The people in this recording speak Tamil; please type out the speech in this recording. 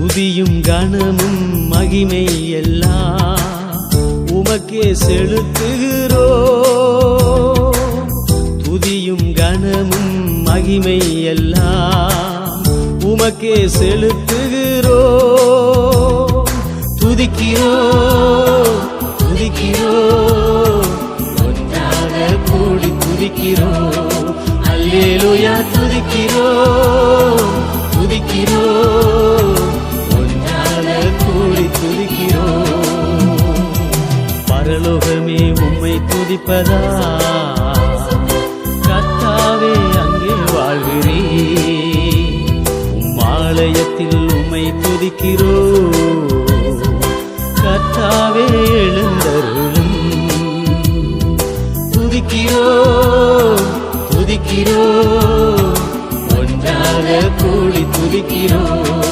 துதியும் கனமும் மகிமை எல்லாம் உமக்கே செலுத்துகிறோம். துதியும் கனமும் மகிமை எல்லாம் உமக்கே செலுத்துகிறோம். துதிக்கிறோம் துதிக்கிறோம் ஒன்றாக கூடி துதிக்கிறோம். அல்லேலூயா துதிக்கிறோம் துதிக்கிறோம் ஒன்றாக கூடி துதிக்கிறோம். பரலோகமே உம்மை துதிப்பதா கர்த்தாவே அங்கே வாழ்கிறீர். உம் ஆலயத்தில் உம்மை துதிக்கிறோம் கர்த்தாவே எழுந்தருளும். துதிக்கிறோம் துதிக்கிறோம் ஒன்றாக கூடி துதிக்கிறோம்.